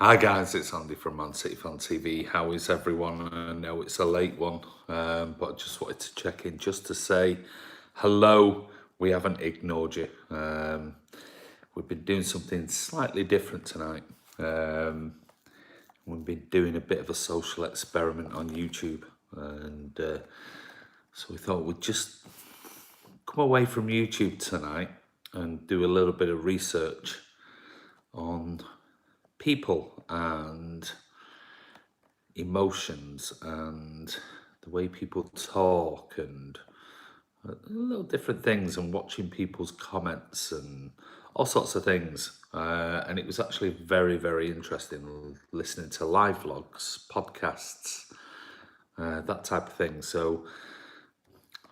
Hi guys, it's Andy from Man City Fan TV. How is everyone? I know it's a late one, but I just wanted to check in just to say hello. We haven't ignored you. We've been doing something slightly different tonight. We've been doing a bit of a social experiment on YouTube, and so we thought we'd just come away from YouTube tonight and do a little bit of research on people and emotions and the way people talk and little different things, and watching people's comments and all sorts of things. And it was actually very, very interesting listening to live vlogs, podcasts, that type of thing. So,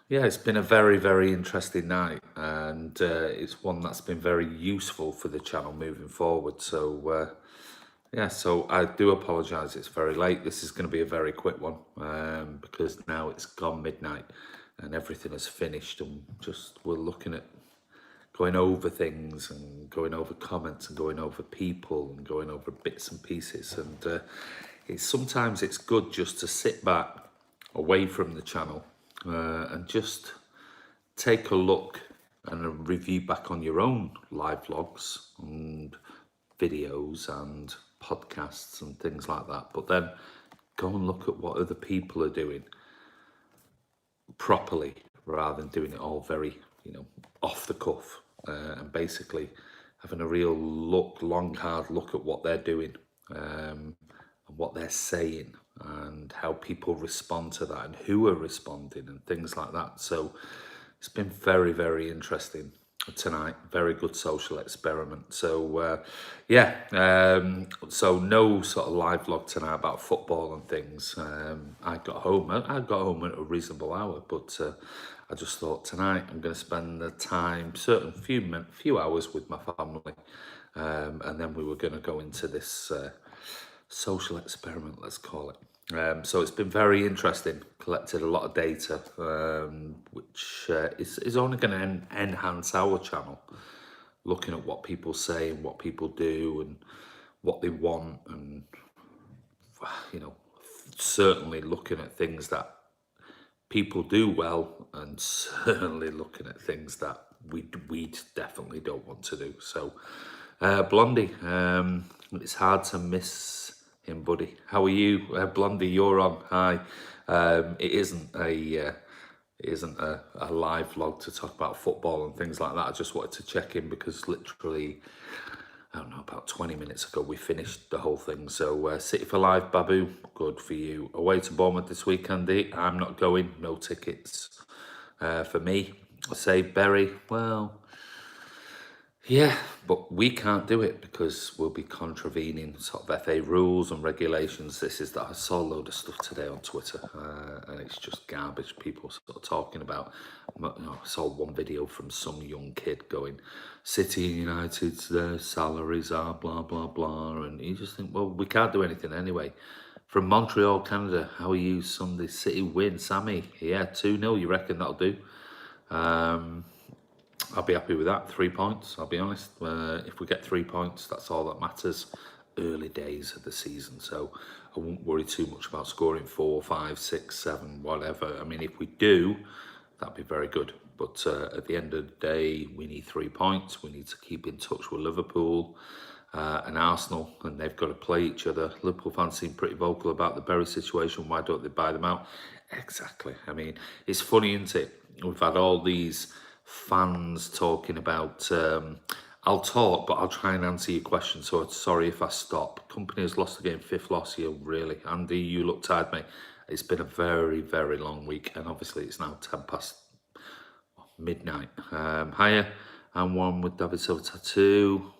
yeah, it's been a very, very interesting night, and it's one that's been very useful for the channel moving forward. So, yeah, so I do apologise, it's very late. This is going to be a very quick one because now it's gone midnight and everything is finished, and just we're looking at going over things and going over comments and going over people and going over bits and pieces. And sometimes it's good just to sit back away from the channel and just take a look and a review back on your own live vlogs and videos and podcasts and things like that, but then go and look at what other people are doing properly rather than doing it all very, off the cuff, and basically having a real long, hard look at what they're doing, and what they're saying and how people respond to that and who are responding and things like that. So it's been very, very interesting tonight. Very good social experiment. So so no sort of live vlog tonight about football and things. I got home at a reasonable hour, but I just thought tonight I'm going to spend the time, few hours with my family, and then we were going to go into this social experiment, let's call it. So it's been very interesting, collected a lot of data, which is only going to enhance our channel, looking at what people say and what people do and what they want, and, certainly looking at things that people do well, and certainly looking at things that we definitely don't want to do. So, Blondie, it's hard to miss him, buddy. How are you, Blondie? You're on. Hi. It isn't a live vlog to talk about football and things like that. I just wanted to check in because literally, I don't know, about 20 minutes ago, we finished the whole thing. So, City for Life, Babu, good for you. Away to Bournemouth this weekend, I'm not going, no tickets for me. Say Berry, well, yeah, but we can't do it because we'll be contravening sort of FA rules and regulations. I saw a load of stuff today on Twitter, and it's just garbage. People sort of talking about. I saw one video from some young kid going, "City and United's their salaries are blah blah blah," and you just think, well, we can't do anything anyway. From Montreal, Canada, how are you? Sunday City win, Sammy. Yeah, 2-0. You reckon that'll do? I'll be happy with that. 3 points, I'll be honest. If we get 3 points, that's all that matters. Early days of the season, so I won't worry too much about scoring 4, 5, 6, 7, whatever. I mean, if we do, that'd be very good. But at the end of the day, we need 3 points. We need to keep in touch with Liverpool and Arsenal, and they've got to play each other. Liverpool fans seem pretty vocal about the Berry situation. Why don't they buy them out? Exactly. I mean, it's funny, isn't it? We've had all these fans talking about, I'll talk, but I'll try and answer your question, so sorry if I stop. Company has lost the game, 5th loss here, really. Andy, you look tired, mate. It's been a very, very long week, and obviously it's now 10 past midnight. Hiya, I'm one with David Silver Tattoo.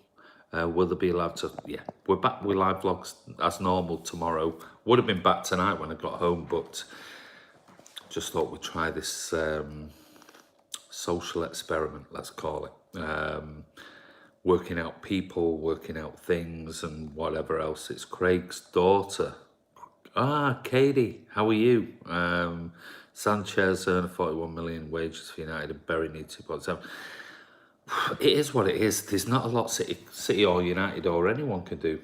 Will they be allowed to? Yeah, we're back with live vlogs as normal tomorrow. Would have been back tonight when I got home, but just thought we'd try this social experiment, let's call it. Working out people, working out things, and whatever else. It's Craig's daughter. Katie, how are you? Sanchez earned 41 million wages for United, and Berry needs 2.7. It is what it is. There's not a lot City or United or anyone can do.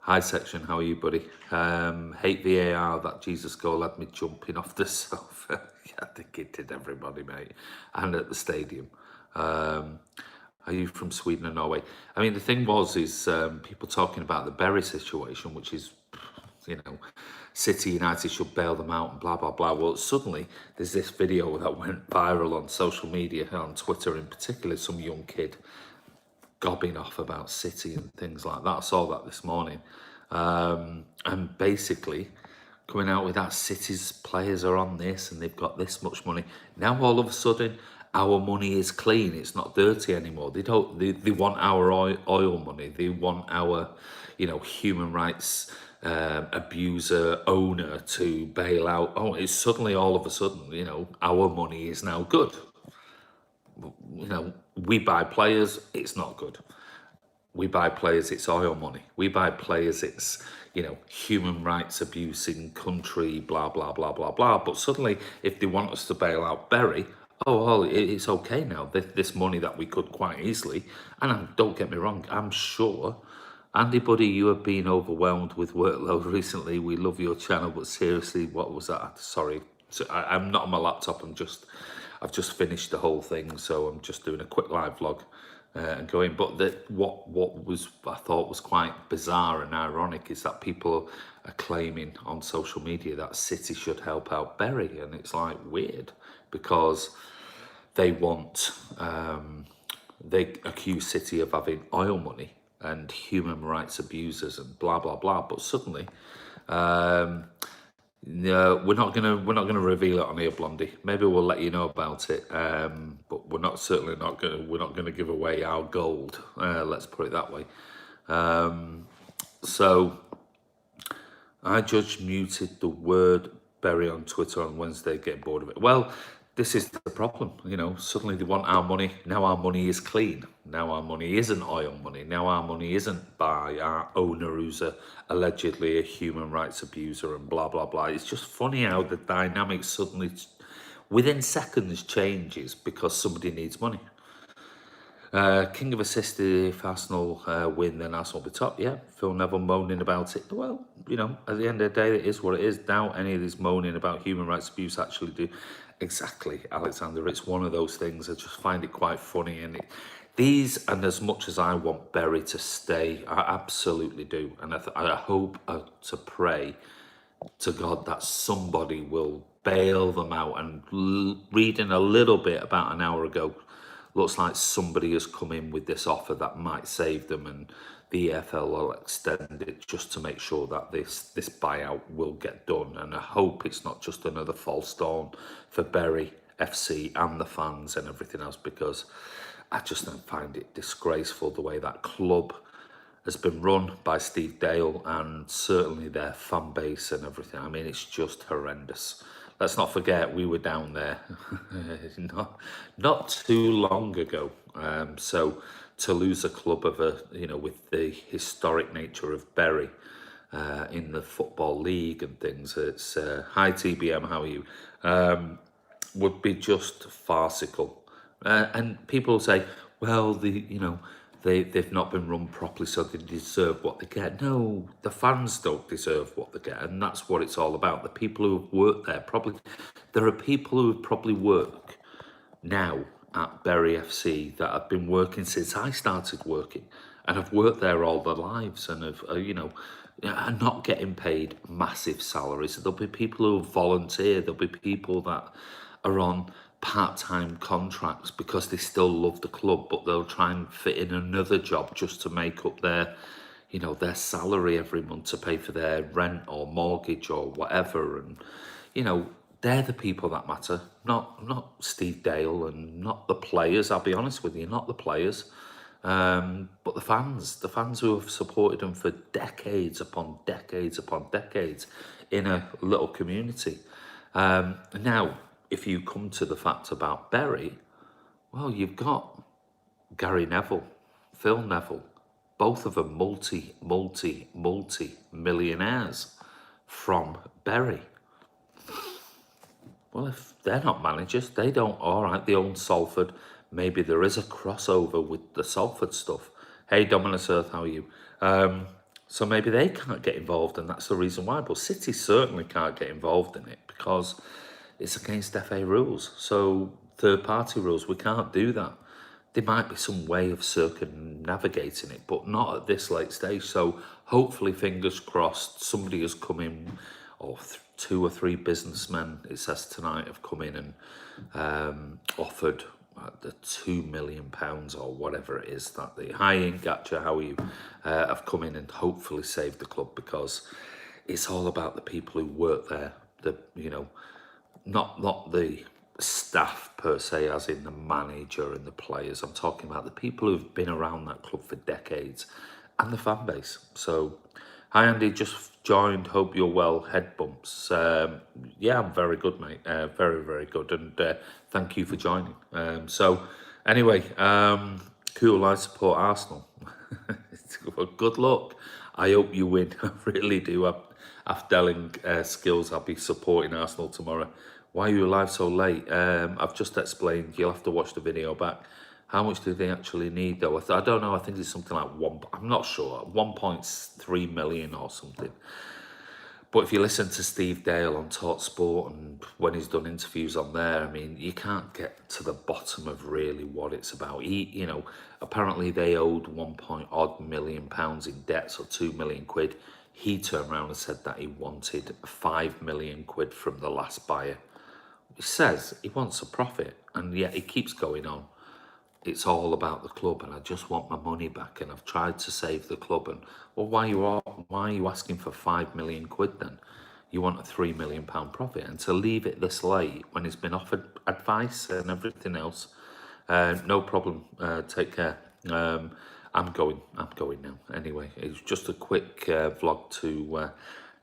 Hi section, how are you, buddy? Hate VAR. That Jesus goal had me jumping off the sofa. I think it did everybody, mate, and at the stadium. Are you from Sweden or Norway? I mean, the thing is people talking about the Berry situation, which is, you know, City United should bail them out and blah, blah, blah. Well, suddenly there's this video that went viral on social media, on Twitter in particular, some young kid gobbing off about City and things like that. I saw that this morning. And basically coming out with that City's players are on this and they've got this much money. Now all of a sudden our money is clean, it's not dirty anymore. They want our oil money, they want our, you know, human rights abuser owner to bail out. Oh, it's suddenly all of a sudden, you know, our money is now good. You know, we buy players, it's not good. We buy players, it's oil money. We buy players, it's, you know, human rights abusing country, blah, blah, blah, blah, blah. But suddenly, if they want us to bail out Berry, oh, well, it's okay now. This money that we could quite easily, and don't get me wrong, I'm sure, Andy, buddy, you have been overwhelmed with workload recently. We love your channel, but seriously, what was that? Sorry, I'm not on my laptop. I've just finished the whole thing, so I'm just doing a quick live vlog. And going, but what was I thought was quite bizarre and ironic is that people are claiming on social media that City should help out Berry, and it's like weird because they want they accuse City of having oil money and human rights abusers and blah blah blah, but suddenly no, we're not gonna reveal it on here, Blondie. Maybe we'll let you know about it, but we're not gonna give away our gold. Let's put it that way. So I just muted the word Berry on Twitter on Wednesday, getting bored of it. Well, this is the problem, you know, suddenly they want our money. Now our money is clean. Now our money isn't oil money. Now our money isn't by our owner who's allegedly a human rights abuser and blah, blah, blah. It's just funny how the dynamic suddenly, within seconds, changes because somebody needs money. King of Assist, if Arsenal win, then Arsenal will be top. Yeah, Phil Neville moaning about it. Well, you know, at the end of the day, it is what it is. Doubt any of this moaning about human rights abuse actually do. Exactly, Alexander. It's one of those things. I just find it quite funny. And and as much as I want Berry to stay, I absolutely do. And I hope to pray to God that somebody will bail them out. And reading a little bit about an hour ago, looks like somebody has come in with this offer that might save them, and the EFL will extend it just to make sure that this buyout will get done. And I hope it's not just another false dawn for Berry FC and the fans and everything else, because I just don't find it disgraceful the way that club has been run by Steve Dale and certainly their fan base and everything. I mean, it's just horrendous. Let's not forget we were down there not too long ago. So to lose a club of with the historic nature of Berry in the Football League and things, it's hi TBM, how are you? Would be just farcical. And people say, well, they've not been run properly, so they deserve what they get. No, the fans don't deserve what they get, and that's what it's all about. The people who have worked there, there are people who probably work now at Berry FC that have been working since I started working, and have worked there all their lives, and have are not getting paid massive salaries. There'll be people who volunteer. There'll be people that are on part-time contracts because they still love the club, but they'll try and fit in another job just to make up their salary every month to pay for their rent or mortgage or whatever. And they're the people that matter, not Steve Dale and not the players. I'll be honest with you, not the players, but the fans who have supported them for decades upon decades upon decades in a little community. Now, if you come to the fact about Berry, well, you've got Gary Neville, Phil Neville, both of them multi-millionaires from Berry. Well, if they're not managers, they don't, all right, they own Salford, maybe there is a crossover with the Salford stuff. Hey, Dominus Earth, how are you? So maybe they can't get involved, and that's the reason why. But City certainly can't get involved in it because it's against FA rules. So third-party rules, we can't do that. There might be some way of circumnavigating it, but not at this late stage. So hopefully, fingers crossed, somebody has come in, or two or three businessmen, it says tonight, have come in and offered the £2 million or whatever it is that the Hi in Gatcha, how are you, have come in and hopefully saved the club, because it's all about the people who work there. Not the staff per se, as in the manager and the players. I'm talking about the people who've been around that club for decades and the fan base. So, hi Andy, just joined. Hope you're well. Head bumps. Yeah, I'm very good, mate. Very, very good. And thank you for joining. So, anyway, cool. I support Arsenal. Well, good luck. I hope you win. I really do. After Delling skills, I'll be supporting Arsenal tomorrow. Why are you live so late? I've just explained. You'll have to watch the video back. How much do they actually need, though? I don't know. I think it's something like I'm not sure. 1.3 million or something. But if you listen to Steve Dale on Talk Sport and when he's done interviews on there, I mean, you can't get to the bottom of really what it's about. Apparently they owed £1 million in debts, or 2 million quid. He turned around and said that he wanted 5 million quid from the last buyer. He says he wants a profit, and yet he keeps going on. It's all about the club, and I just want my money back, and I've tried to save the club. And well, why are you asking for 5 million quid then? You want a £3 million profit, and to leave it this late when he's been offered advice and everything else. No problem. Take care. I'm going now. Anyway, it's just a quick vlog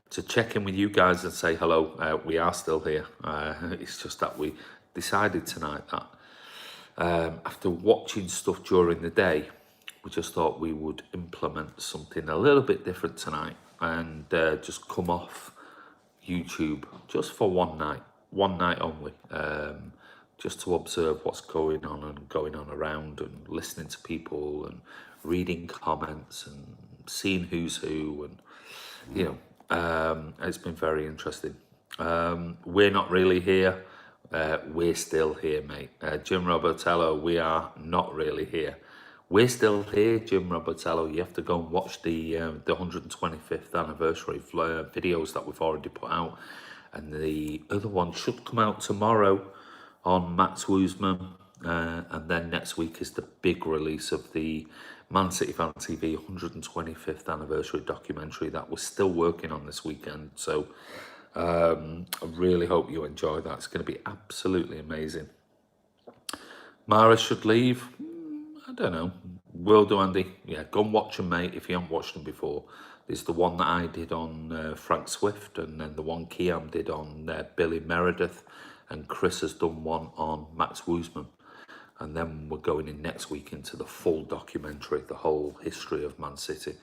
to check in with you guys and say hello. We are still here. It's just that we decided tonight that after watching stuff during the day, we just thought we would implement something a little bit different tonight, and just come off YouTube just for one night only, just to observe what's going on around, and listening to people and reading comments and seeing who's who, and it's been very interesting. We're not really here. We're still here, mate. Jim Robertello, we are not really here. We're still here, Jim Robertello. You have to go and watch the 125th anniversary videos that we've already put out. And the other one should come out tomorrow on Max Woosman. And then next week is the big release of the Man City Fan TV 125th anniversary documentary that we're still working on this weekend. So I really hope you enjoy that. It's going to be absolutely amazing. Mara should leave. I don't know. Will do, Andy. Yeah, go and watch them, mate, if you haven't watched them before. There's the one that I did on Frank Swift, and then the one Kiam did on Billy Meredith, and Chris has done one on Max Woosman. And then we're going in next week into the full documentary, the whole history of Man City.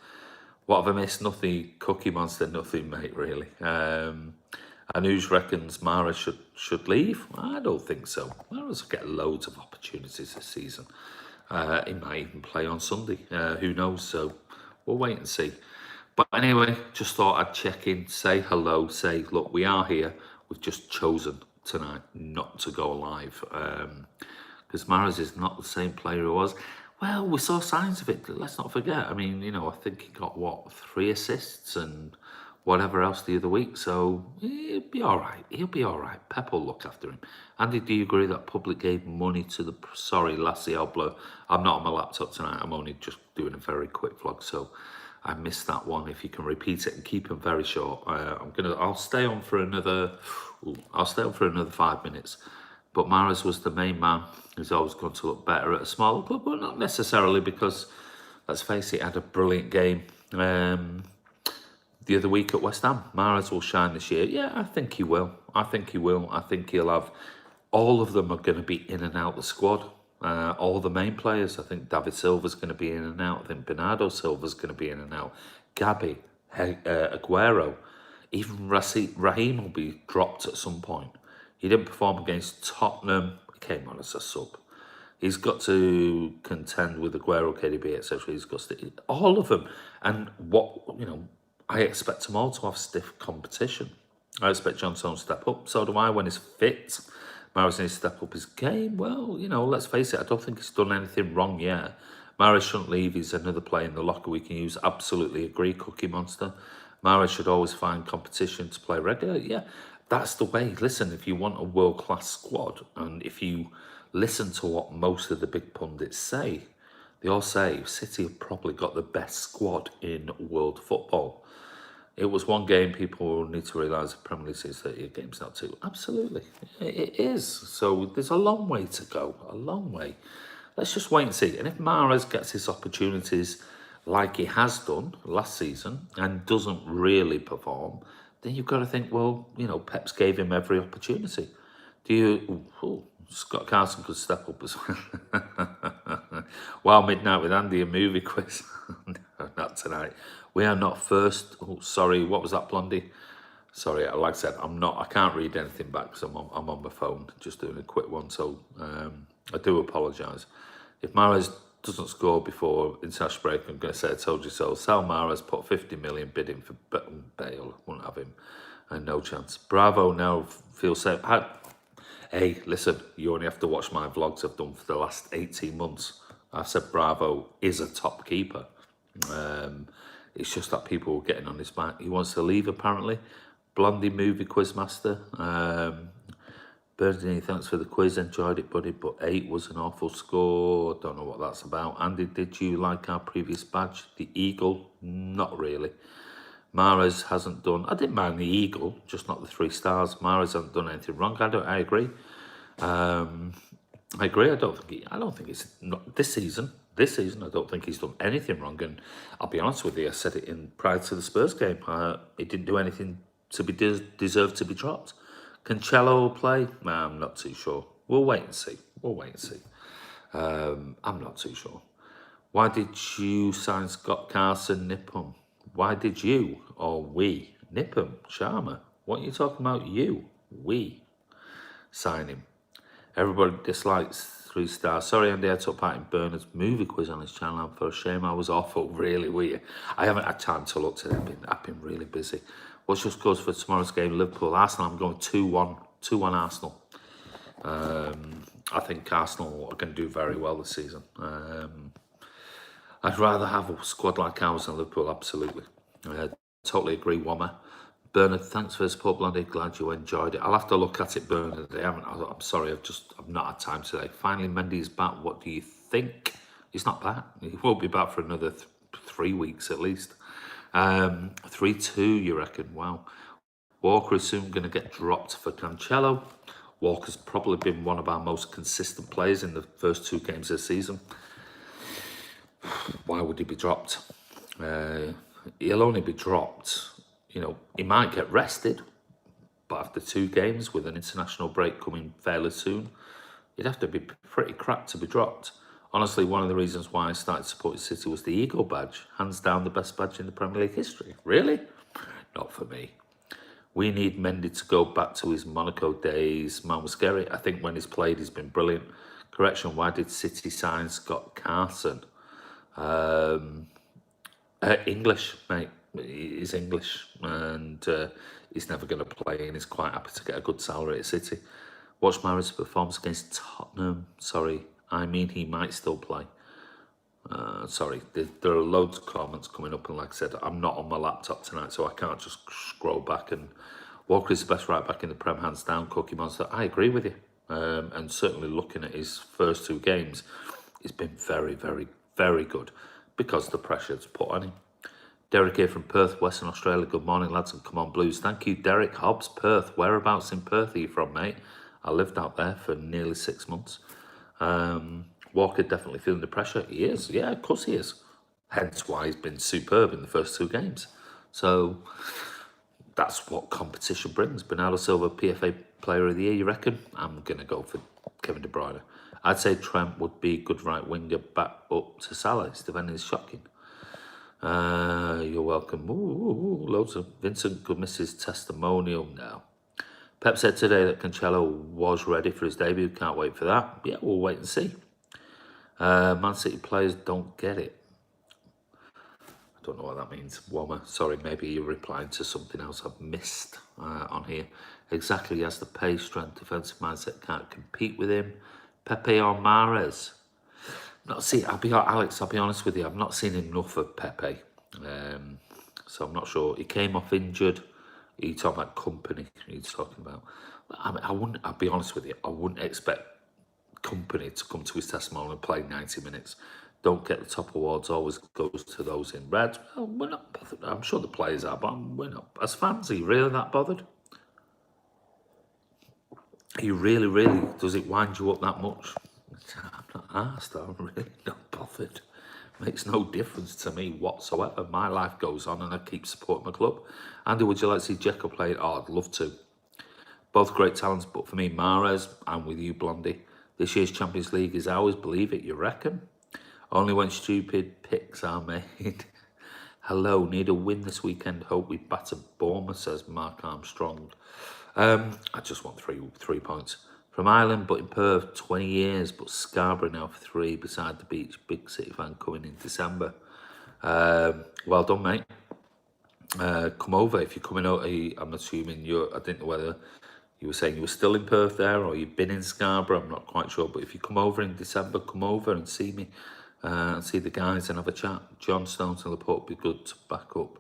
What have I missed? Nothing. Cookie Monster, nothing, mate, really. And who reckons Mara should leave? I don't think so. Mara's get loads of opportunities this season. He might even play on Sunday. Who knows? So we'll wait and see. But anyway, just thought I'd check in, say hello, say, look, we are here. We've just chosen tonight not to go live. Because Mahrez is not the same player he was. Well, we saw signs of it. Let's not forget. I mean, I think he got, 3 assists and whatever else the other week. So he'll be all right. He'll be all right. Pep will look after him. Andy, do you agree that Public gave money to the... Sorry, Lassie, I'll blow. I'm not on my laptop tonight. I'm only just doing a very quick vlog. So I missed that one. If you can repeat it and keep them very short. I'll stay on for another... I'll stay on for another 5 minutes. But Mahrez was the main man. He's always going to look better at a smaller club, but not necessarily, because, let's face it, he had a brilliant game the other week at West Ham. Mahrez will shine this year. Yeah, I think he will. I think he will. I think he'll have... All of them are going to be in and out the squad. All the main players. I think David Silva's going to be in and out. I think Bernardo Silva's going to be in and out. Gabby, Aguero, even Raheem will be dropped at some point. He didn't perform against Tottenham. He came on as a sub. He's got to contend with Aguero, KDB, etc. He's got to, all of them. And I expect them all to have stiff competition. I expect John Stones to step up. So do I when he's fit. Mahrez needs to step up his game. Well, let's face it, I don't think he's done anything wrong yet. Mahrez shouldn't leave. He's another player in the locker we can use. Absolutely agree, Cookie Monster. Mahrez should always find competition to play regular. Yeah, that's the way. Listen, if you want a world-class squad, and if you listen to what most of the big pundits say, they all say City have probably got the best squad in world football. It was one game. People need to realise the Premier League is 38 games, not two. Absolutely, it is. So there's a long way to go, a long way. Let's just wait and see. And if Mahrez gets his opportunities like he has done last season and doesn't really perform, then you've got to think, well, Pep's gave him every opportunity. Scott Carson could step up as well. Wow, Midnight with Andy, a movie quiz. No, not tonight. We are not first. Oh, sorry, what was that, Blondie? Sorry, like I said, I can't read anything back because I'm on my phone, just doing a quick one. So I do apologise. If Mahrez doesn't score before international break, I'm going to say I told you so. Sal Mahrez, put 50 million bidding for Bale. Wouldn't have him. And no chance. Bravo now feels safe. Hey, listen, you only have to watch my vlogs I've done for the last 18 months. I've said Bravo is a top keeper. It's just that people were getting on his back. He wants to leave, apparently. Blondie movie quizmaster. Bernardini, thanks for the quiz. Enjoyed it, buddy. But 8 was an awful score. Don't know what that's about. Andy, did you like our previous badge? The Eagle? Not really. Mahrez hasn't done... I didn't mind the Eagle, just not the 3 stars. Mahrez hasn't done anything wrong. I agree. I agree. I don't think it's not this season. This season, I don't think he's done anything wrong. And I'll be honest with you, I said it prior to the Spurs game. He didn't do anything to be deserved to be dropped. Cancelo play? I'm not too sure. We'll wait and see. I'm not too sure. Why did you sign Scott Carson, nip him? Why did you, or we, nip him? Sharma, what are you talking about? You, we, sign him. Everybody dislikes 3 stars. Sorry, Andy, I took part in Bernard's movie quiz on his channel. I'm for a shame. I was awful, really weird. I haven't had time to look today. I've been really busy. What's your scores for tomorrow's game? Liverpool, Arsenal. I'm going 2-1. 2-1 Arsenal. I think Arsenal are going to do very well this season. I'd rather have a squad like ours than Liverpool, absolutely. Totally agree, Wommer. Bernard, thanks for the support, Blondie. Glad you enjoyed it. I'll have to look at it, Bernard. I'm sorry, I've not had time today. Finally, Mendy's back. What do you think? He's not back. He won't be back for another 3 weeks at least. 3-2, you reckon? Wow. Walker is soon going to get dropped for Cancelo. Walker's probably been one of our most consistent players in the first 2 games this season. Why would he be dropped? He'll only be dropped. He might get rested, but after 2 games with an international break coming fairly soon, you'd have to be pretty cracked to be dropped. Honestly, one of the reasons why I started supporting City was the Eagle badge. Hands down the best badge in the Premier League history. Really? Not for me. We need Mendy to go back to his Monaco days. Man was scary. I think when he's played, he's been brilliant. Correction, why did City sign Scott Carson? English, mate. He's English and he's never going to play and he's quite happy to get a good salary at City. Watch Mahrez's performance against Tottenham. Sorry, I mean he might still play. Sorry, there are loads of comments coming up and like I said, I'm not on my laptop tonight so I can't just scroll back. And Walker is the best right back in the Prem, hands down. Cookie Monster, I agree with you. And certainly looking at his first 2 games, he's been very, very, very good because the pressure's put on him. Derek here from Perth, Western Australia. Good morning, lads, and come on, Blues. Thank you, Derek Hobbs, Perth. Whereabouts in Perth are you from, mate? I lived out there for nearly 6 months. Walker definitely feeling the pressure. He is, yeah, of course he is. Hence why he's been superb in the first 2 games. So that's what competition brings. Bernardo Silva, PFA Player of the Year, you reckon? I'm going to go for Kevin De Bruyne. I'd say Trent would be good right winger back up to Salah. His defending is shocking. You're welcome. Loads of Vincent could miss his testimonial now. Pep said today that Cancelo was ready for his debut. Can't wait for that. Yeah, we'll wait and see. Man City players don't get it. I don't know what that means. Wommer, sorry, maybe you're replying to something else I've missed on here. Exactly, he has the pace, strength, defensive mindset, can't compete with him. Pepe or Mahrez? Not see, Alex, I'll be honest with you, I've not seen enough of Pepe. So I'm not sure. He came off injured. He's talking about company. He's talking about. I mean, I'll be honest with you, I wouldn't expect company to come to his testimony and play 90 minutes. Don't get the top awards, always goes to those in red. Well, we're not bothered. I'm sure the players are, but we're not. As fans, are you really that bothered? Are you really, does it wind you up that much? I'm not asked, I'm really not bothered. Makes no difference to me whatsoever. My life goes on and I keep supporting my club. Andy, would you like to see Dzeko play? Oh, I'd love to. Both great talents, but for me, Mahrez, I'm with you, Blondie. This year's Champions League is ours, believe it, you reckon? Only when stupid picks are made. Hello, need a win this weekend. Hope we batter Bournemouth, says Mark Armstrong. I just want 3 points. From Ireland, but in Perth, 20 years, but Scarborough now for 3 beside the beach. Big City fan coming in December. Well done, mate. Come over if you're coming out. I'm assuming I didn't know whether you were saying you were still in Perth there or you've been in Scarborough. I'm not quite sure, but if you come over in December, come over and see me and see the guys and have a chat. John Stones and Laporte will be good to back up.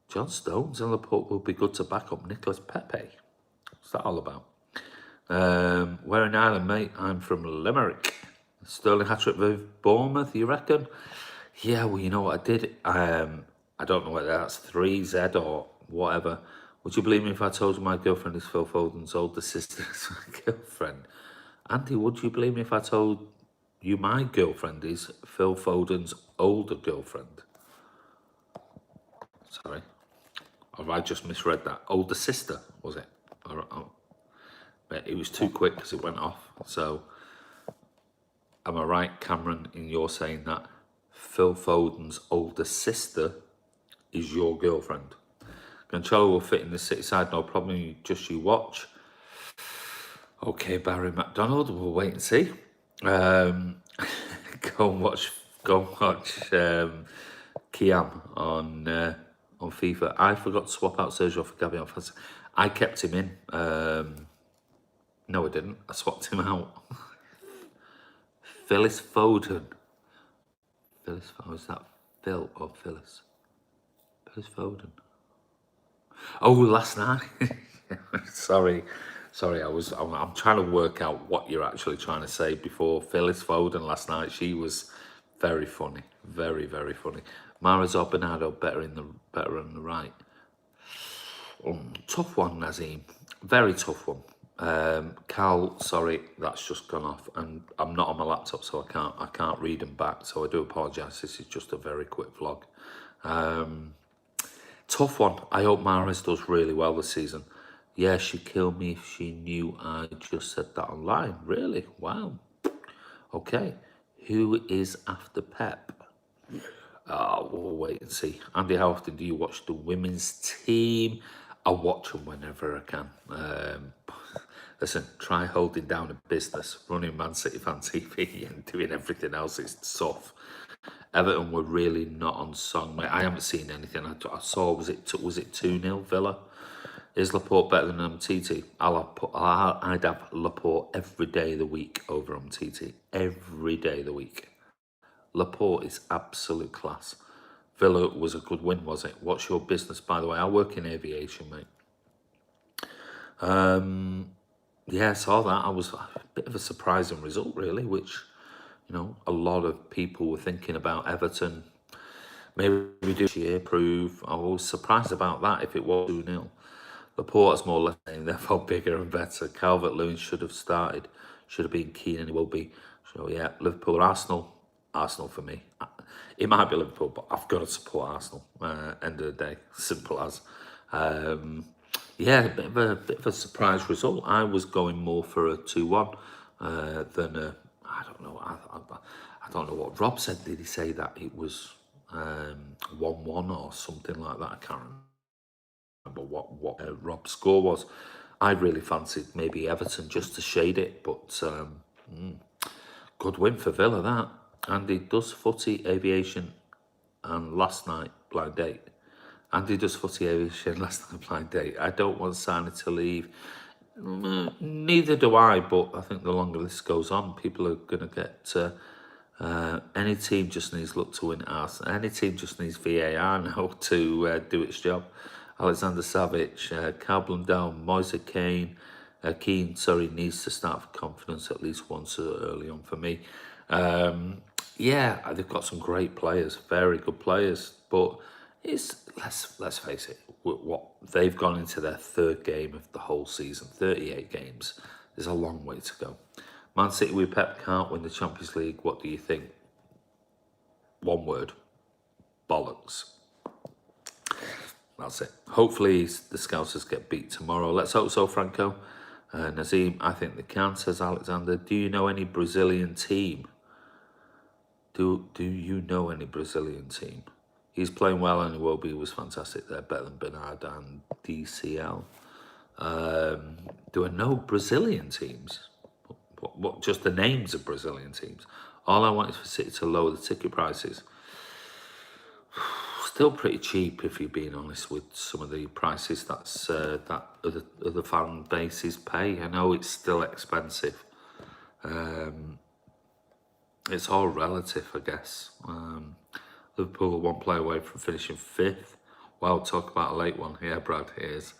John Stones and Laporte will be good to back up Nicolas Pepe. What's that all about? Where in Ireland, mate? I'm from Limerick. Sterling hat-trick with Bournemouth, you reckon? Yeah, well, you know what I did? I don't know whether that's 3Z or whatever. Would you believe me if I told you my girlfriend is Phil Foden's older sister's girlfriend? Andy, would you believe me if I told you my girlfriend is Phil Foden's older girlfriend? Sorry. Or I just misread that. Older sister, was it? It was too quick because it went off. So, am I right, Cameron, in your saying that Phil Foden's older sister is your girlfriend? Gonçalo will fit in the City side, no problem. Just you watch. Okay, Barry McDonald, we'll wait and see. Go and watch Kiam on FIFA. I forgot to swap out Sergio for Gabi. I kept him in. No, I didn't. I swapped him out. Phyllis Foden. Phyllis, is that Phil or Phyllis? Phyllis Foden. Oh, last night. Sorry. I'm trying to work out what you're actually trying to say. Before Phyllis Foden last night, she was very funny, very funny. Mahrez or Bernardo better on the right. Tough one, Nazim. Very tough one. Cal, sorry, that's just gone off, and I'm not on my laptop, so I can't read them back. So I do apologise. This is just a very quick vlog. Tough one. I hope Mahrez does really well this season. Yeah, she'd kill me if she knew I just said that online. Really? Wow. Okay. Who is after Pep? We'll wait and see. Andy, how often do you watch the women's team? I watch them whenever I can. Listen, try holding down a business, running Man City Fan TV and doing everything else. It's tough. Everton were really not on song, mate. I haven't seen anything. I saw, was it 2-0 Villa? Is Laporte better than Umtiti? I'd have Laporte every day of the week over Umtiti. Every day of the week. Laporte is absolute class. Villa was a good win, was it? What's your business, by the way? I work in aviation, mate. Yeah, I saw that. I was a bit of a surprising result, really, which, you know, a lot of people were thinking about Everton. Maybe we do this year, prove. I was surprised about that if it was 2-0. Laporte has more left name, therefore bigger and better. Calvert-Lewin should have started. Should have been keen and he will be. So, yeah, Liverpool or Arsenal. Arsenal for me. It might be Liverpool, but I've got to support Arsenal. End of the day, simple as. Yeah, a bit of a surprise result. I was going more for a 2-1 than a. I don't know. I don't know what Rob said. Did he say that it was 1-1 or something like that? I can't remember what Rob's score was. I really fancied maybe Everton just to shade it, but Good win for Villa, that. Andy does footy, aviation, and last night, blind date. Andy does footy, aviation, last night, blind date. I don't want Sani to leave. Neither do I, but I think the longer this goes on, people are going to get... any team just needs luck to win us. Any team just needs VAR now to do its job. Alexander Savic, Carl Blundell, Moise Keane, needs to start for confidence at least once early on for me. Yeah, they've got some great players, very good players, but it's let's face it, what they've gone into their third game of the whole season, 38 games. There's a long way to go. Man City with Pep can't win the Champions League. What do you think? One word: bollocks. That's it. Hopefully the Scousers get beat tomorrow. Let's hope so, Franco. Nazim, I think they can, says Alexander. Do you know any Brazilian team? Do you know any Brazilian team? He's playing well and Iwobi was fantastic there, better than Bernard and DCL. Do I know Brazilian teams? What just the names of Brazilian teams? All I want is for City to lower the ticket prices. Still pretty cheap, if you're being honest, with some of the prices that other fan bases pay. I know it's still expensive. It's all relative, I guess. Liverpool are one player away from finishing 5th. Well, talk about a late one. Yeah, Brad, here's.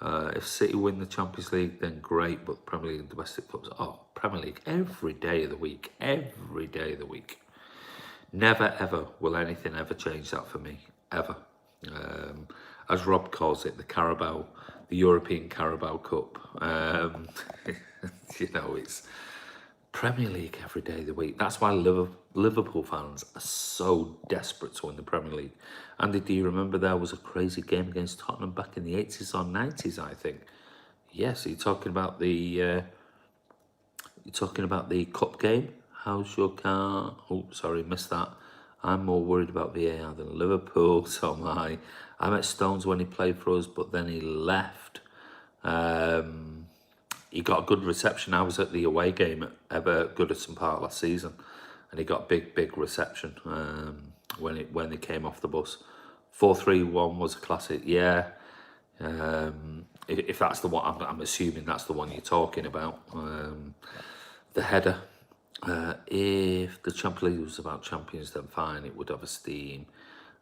If City win the Champions League, then great, but Premier League and domestic clubs, Premier League every day of the week, every day of the week. Never, ever will anything ever change that for me, ever. As Rob calls it, the European Carabao Cup. It's Premier League every day of the week. That's why Liverpool fans are so desperate to win the Premier League. Andy, do you remember there was a crazy game against Tottenham back in the 80s or 90s, I think? Yes, you're talking about the cup game. How's your car? Oh, sorry, missed that. I'm more worried about VAR than Liverpool, so am I. I met Stones when he played for us, but then he left. He got a good reception. I was at the away game at Goodison Park last season, and he got big reception when they came off the bus. 4-3-1 was a classic. Yeah. If that's the one, I'm assuming that's the one you're talking about. The header. If the Champions League was about champions, then fine, it would have a steam.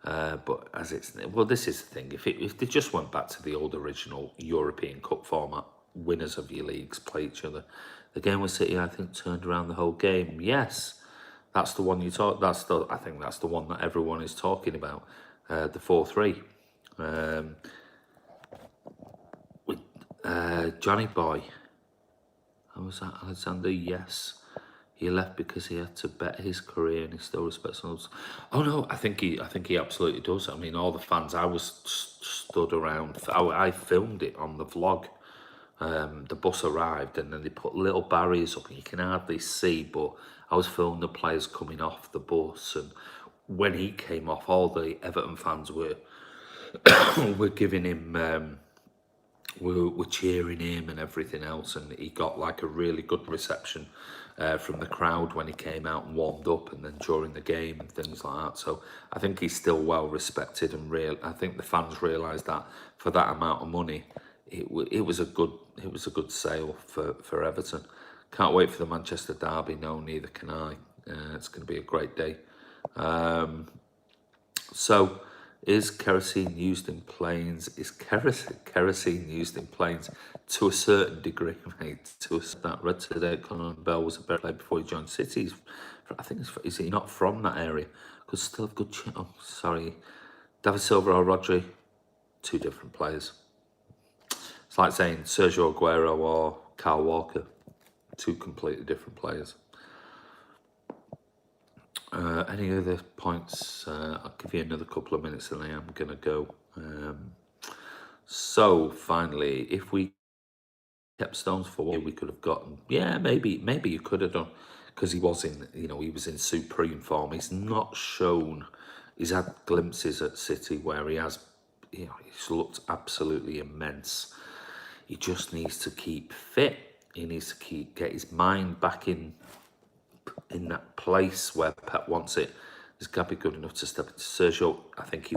But as it's this is the thing. If they just went back to the old original European Cup format, winners of your leagues play each other. The game with City, I think, turned around the whole game. Yes, that's the one you talk. I think that's the one that everyone is talking about. The 4-3. With Johnny Boy. How was that, Alexander? Yes. He left because he had to bet his career, and he still respects us. Oh no, I think he absolutely does. I mean, all the fans. I was stood around. I filmed it on the vlog. The bus arrived, and then they put little barriers up, and you can hardly see. But I was filming the players coming off the bus, and when he came off, all the Everton fans were giving him. Were cheering him and everything else, and he got like a really good reception from the crowd when he came out and warmed up, and then during the game and things like that. So I think he's still well respected, and I think the fans realised that for that amount of money, it was a good sale for Everton. Can't wait for the Manchester derby. No, neither can I. It's going to be a great day. So. Is kerosene used in planes? Is kerosene used in planes? To a certain degree, mate. That read today, Conor Bell was a better player before he joined City. I think is he not from that area? Could still have good. Sorry, David Silva or Rodri, two different players. It's like saying Sergio Aguero or Kyle Walker, two completely different players. Any other points? I'll give you another couple of minutes and I am going to go. So finally, if we kept Stones for what we could have gotten, yeah, maybe you could have done, because he was in supreme form. He's not shown, he's had glimpses at City where he has, he's looked absolutely immense. He just needs to keep fit. He needs to get his mind back in in that place where Pep wants it. Is Gabby good enough to step into Sergio? I think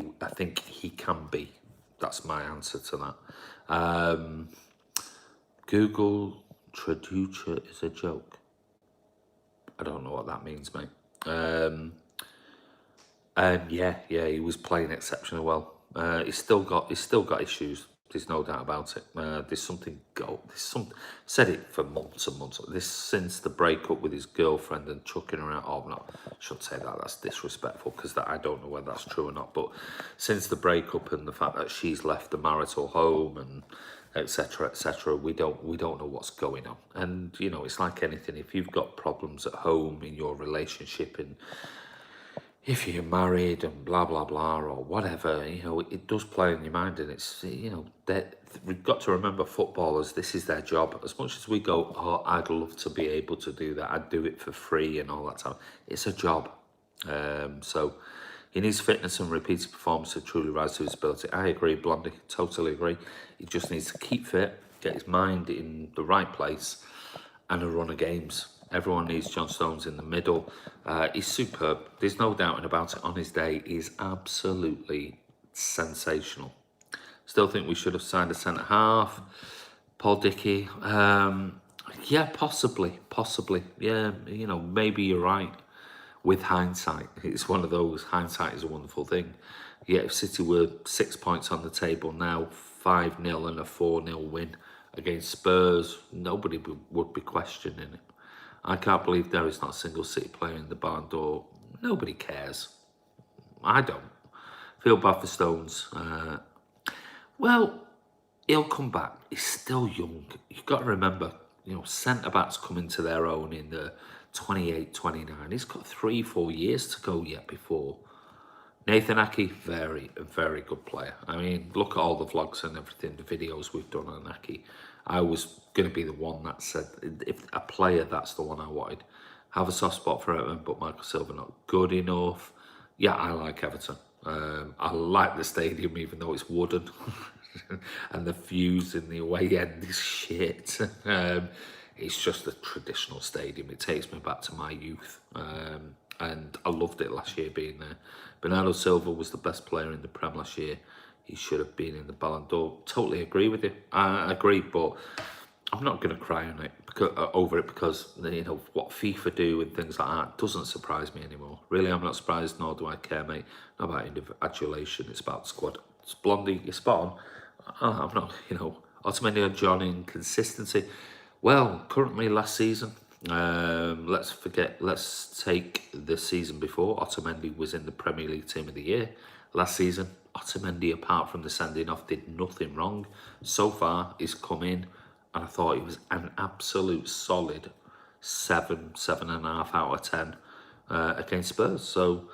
he can be. That's my answer to that. Google Traducer is a joke. I don't know what that means, mate. Yeah, he was playing exceptionally well. He's still got issues. There's no doubt about it. There's something said it for months and months. This since the breakup with his girlfriend and chucking her out. Oh, no, I shouldn't say that. That's disrespectful because I don't know whether that's true or not. But since the breakup and the fact that she's left the marital home and etc., we don't know what's going on. And you know, it's like anything. If you've got problems at home in your relationship and if you're married and blah blah blah or whatever, you know, it does play in your mind, and it's, you know, that we've got to remember, footballers, this is their job. As much as we go, oh, I'd love to be able to do that, I'd do it for free and all that time, it's a job. So he needs fitness and repeated performance to truly rise to his ability. I agree, Blondie, totally agree. He just needs to keep fit, get his mind in the right place, and a run of games. Everyone needs John Stones in the middle. He's superb. There's no doubting about it. On his day, he's absolutely sensational. Still think we should have signed a centre half. Paul Dickey. Yeah, possibly. Yeah, you know, maybe you're right. With hindsight, it's one of those. Hindsight is a wonderful thing. Yeah, if City were 6 points on the table now, 5-0 and a 4-0 win against Spurs, nobody would be questioning it. I can't believe there is not a single City player in the Ballon d'Or. Nobody cares. I don't. Feel bad for Stones. Well, he'll come back. He's still young. You've got to remember, you know, centre-backs coming to their own in the 28, 29. He's got 3-4 years to go yet before. Nathan Ake, very good player. I mean, look at all the vlogs and everything, the videos we've done on Ake. I was going to be the one that said, if a player, that's the one I wanted. Have a soft spot for Everton, but Michael Silva not good enough. Yeah, I like Everton. I like the stadium, even though it's wooden. And the views in the away end is shit. It's just a traditional stadium. It takes me back to my youth. And I loved it last year being there. Bernardo Silva was the best player in the Prem last year. He should have been in the Ballon d'Or. Totally agree with you. I agree, but I'm not going to cry on it over it because, you know, what FIFA do and things like that doesn't surprise me anymore. Really, I'm not surprised, nor do I care, mate. Not about adulation, it's about squad. It's Blondie, you're spot on. I'm not, you know, Otamendi or John in consistency. Well, currently last season, let's take the season before. Otamendi was in the Premier League Team of the Year last season. Otamendi, apart from the sending off, did nothing wrong. So far, he's come in, and I thought he was an absolute solid 7.5 out of 10 against Spurs. So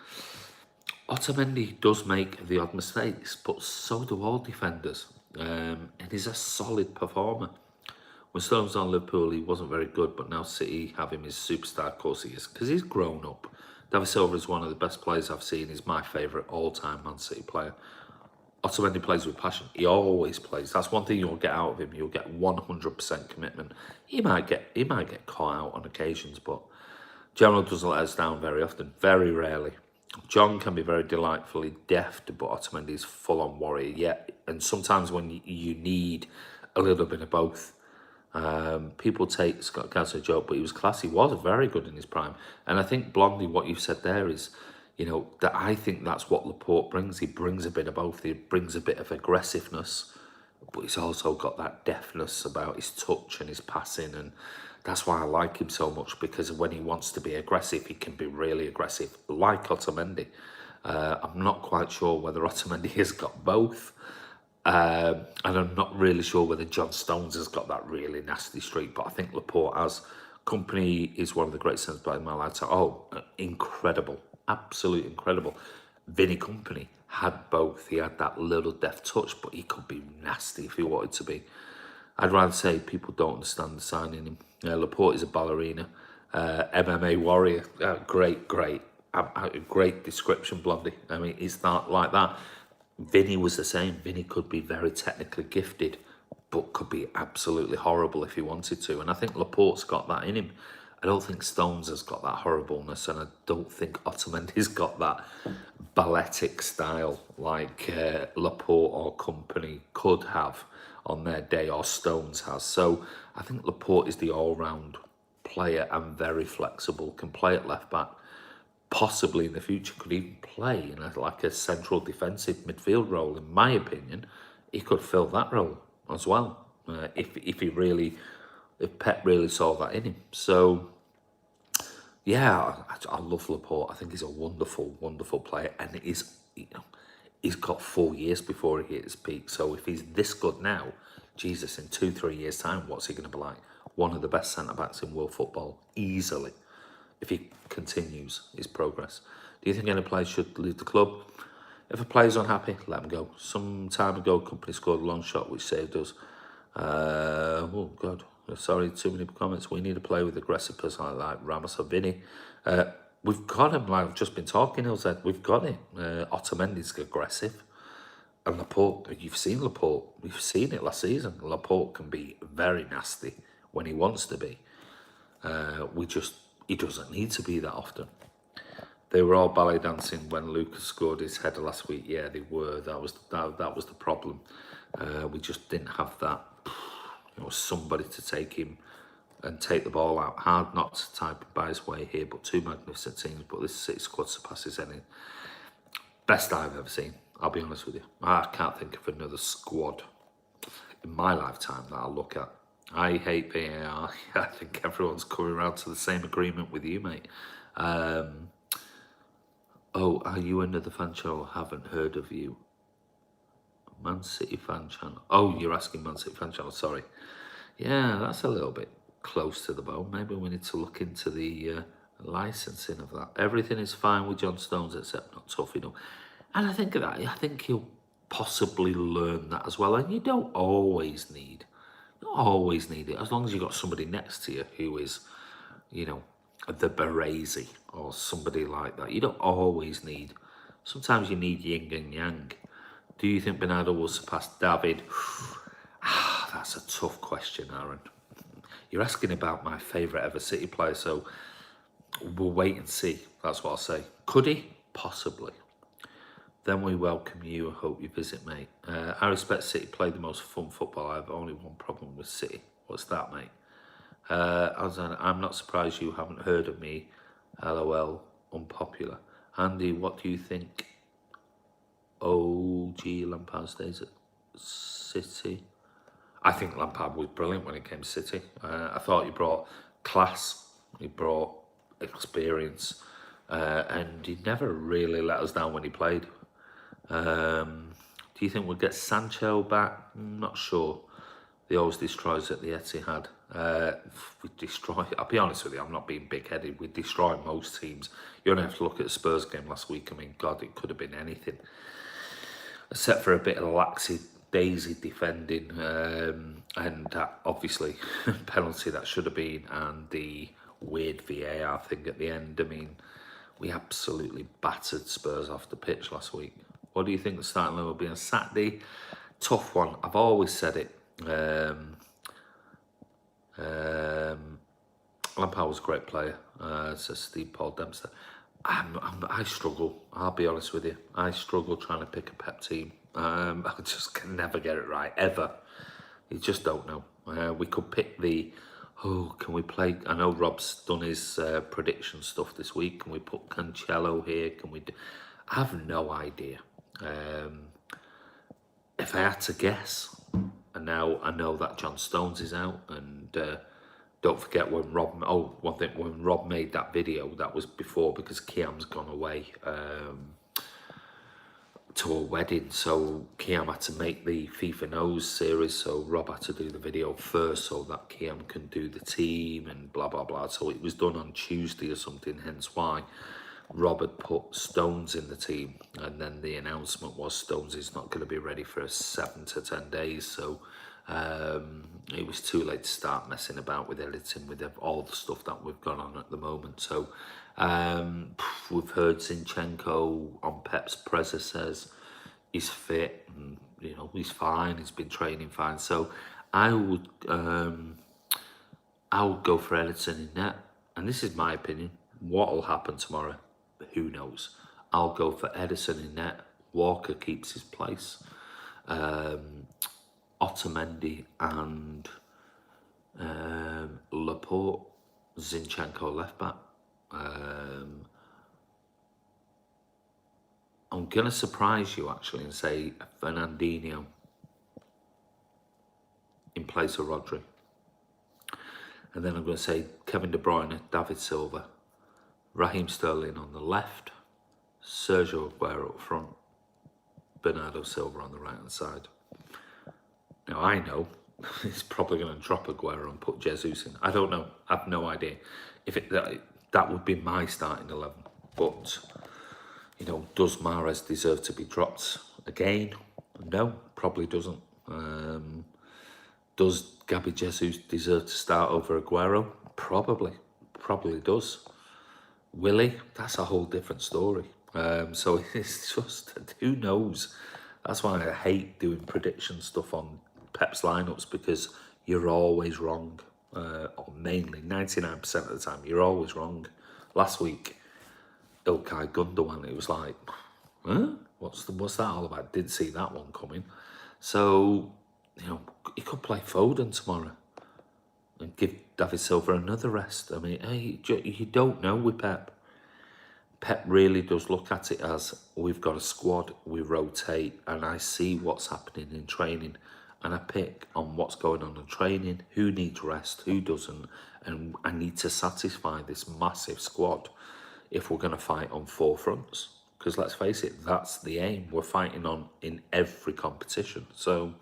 Otamendi does make the odd mistakes, but so do all defenders. And he's a solid performer. When Stones on Liverpool, he wasn't very good, but now City have him as superstar. Of course he is, because he's grown up. David Silva is one of the best players I've seen. He's my favourite all-time Man City player. Otamendi plays with passion. He always plays. That's one thing you'll get out of him. You'll get 100% commitment. He might get caught out on occasions, but generally doesn't let us down very often. Very rarely. John can be very delightfully deft, but Otamendi is full-on warrior. Yeah, and sometimes when you need a little bit of both. People take Scott Gaz a joke, but he was classy. He was very good in his prime. And I think, Blondie, what you've said there is, you know, that I think that's what Laporte brings. He brings a bit of both. He brings a bit of aggressiveness, but he's also got that deftness about his touch and his passing. And that's why I like him so much, because when he wants to be aggressive, he can be really aggressive, like Otamendi. I'm not quite sure whether Otamendi has got both. And I'm not really sure whether John Stones has got that really nasty streak, but I think Laporte has. Kompany is one of the great centre backs in my lifetime. Oh, incredible. Absolutely incredible. Vinny Kompany had both. He had that little deft touch, but he could be nasty if he wanted to be. I'd rather say people don't understand the signing him. Laporte is a ballerina, MMA warrior. Great description, Blondie. I mean, it's not like that. Vinny was the same. Vinny could be very technically gifted, but could be absolutely horrible if he wanted to. And I think Laporte's got that in him. I don't think Stones has got that horribleness, and I don't think Otamendi's got that balletic style like Laporte or company could have on their day, or Stones has. So I think Laporte is the all-round player and very flexible, can play at left back, possibly in the future could even play in like a central defensive midfield role. In my opinion, he could fill that role as well if Pep really saw that in him. So yeah, I love Laporte. I think he's a wonderful, wonderful player, and he's got 4 years before he hits his peak. So if he's this good now, Jesus, in 2-3 years' time, what's he going to be like? One of the best centre backs in world football, easily, if he continues his progress. Do you think any player should leave the club? If a player's unhappy, let him go. Some time ago, company scored a long shot which saved us. Oh God, sorry, too many comments. We need to play with aggressive personality like Ramos or Vinny. We've got him. Like I've just been talking, Hills. We've got him. Otamendi's aggressive. And Laporte, you've seen Laporte. We've seen it last season. Laporte can be very nasty when he wants to be. He doesn't need to be that often. They were all ballet dancing when Lucas scored his header last week. Yeah, they were. That was the problem. We just didn't have that, somebody to take him and take the ball out. Hard not to type by his way here, but two magnificent teams. But this City squad surpasses any. Best I've ever seen. I'll be honest with you. I can't think of another squad in my lifetime that I'll look at. I hate VAR. I think everyone's coming around to the same agreement with you, mate. Oh, are you another fan channel? Haven't heard of you. Man City fan channel. Oh, you're asking Man City fan channel. Sorry. Yeah, that's a little bit close to the bone. Maybe we need to look into the licensing of that. Everything is fine with John Stones except not tough enough. And I think he'll possibly learn that as well. And you don't always need it, as long as you've got somebody next to you who is, the Baresi or somebody like that. You don't always need. Sometimes you need yin and yang. Do you think Bernardo will surpass David? That's a tough question, Aaron. You're asking about my favourite ever City player, so we'll wait and see. That's what I'll say. Could he? Possibly. Then we welcome you and hope you visit, mate. I respect City play the most fun football. I have only one problem with City. What's that, mate? I'm not surprised you haven't heard of me. LOL, unpopular. Andy, what do you think? OG Lampard stays at City. I think Lampard was brilliant when it came to City. I thought he brought class, he brought experience, and he never really let us down when he played. Do you think we'll get Sancho back? Not sure. He always destroys at the Etihad. We destroy. I'll be honest with you, I'm not being big-headed. We destroy most teams. You only have to look at the Spurs game last week. I mean, God, it could have been anything, except for a bit of laxy-daisy defending, and that obviously penalty that should have been, and the weird VAR thing at the end. I mean, we absolutely battered Spurs off the pitch last week. What do you think the starting line will be on Saturday? Tough one. I've always said it. Lampard was a great player, says Steve Paul Dempster. I struggle, I'll be honest with you. I struggle trying to pick a Pep team. I just can never get it right, ever. You just don't know. We could pick can we play? I know Rob's done his prediction stuff this week. Can we put Cancelo here? I have no idea. If I had to guess, and now I know that John Stones is out, and don't forget when when Rob made that video, that was before, because Kiam's gone away to a wedding, so Kiam had to make the FIFA Knows series, so Rob had to do the video first so that Kiam can do the team and blah blah blah. So it was done on Tuesday or something, hence why Rob had put Stones in the team, and then the announcement was Stones is not going to be ready for 7 to 10 days, so it was too late to start messing about with editing with all the stuff that we've got on at the moment. So we've heard Zinchenko on Pep's presser says he's fit and he's fine, he's been training fine. So I would go for Ederson in net, and this is my opinion, what will happen tomorrow, who knows. I'll go for Ederson in net. Walker keeps his place. Otamendi and Laporte, Zinchenko left back. I'm going to surprise you actually and say Fernandinho in place of Rodri. And then I'm going to say Kevin De Bruyne, David Silva, Raheem Sterling on the left, Sergio Aguero up front, Bernardo Silva on the right hand side. Now I know he's probably going to drop Aguero and put Jesus in. I don't know. I have no idea. If that would be my starting 11. But, you know, does Mahrez deserve to be dropped again? No, probably doesn't. Does Gabby Jesus deserve to start over Aguero? Probably does. Will he? That's a whole different story. So it's just, who knows? That's why I hate doing prediction stuff on Pep's lineups, because you're always wrong. Or mainly 99% of the time, you're always wrong. Last week, Ilkay Gundogan, it was like, huh? What's that all about? Didn't see that one coming. So, you know, he could play Foden tomorrow and give David Silva another rest. I mean, hey, you don't know with Pep. Pep really does look at it as, we've got a squad, we rotate, and I see what's happening in training, and I pick on what's going on in training, who needs rest, who doesn't, and I need to satisfy this massive squad if we're going to fight on 4 fronts. Because let's face it, that's the aim. We're fighting on in every competition. So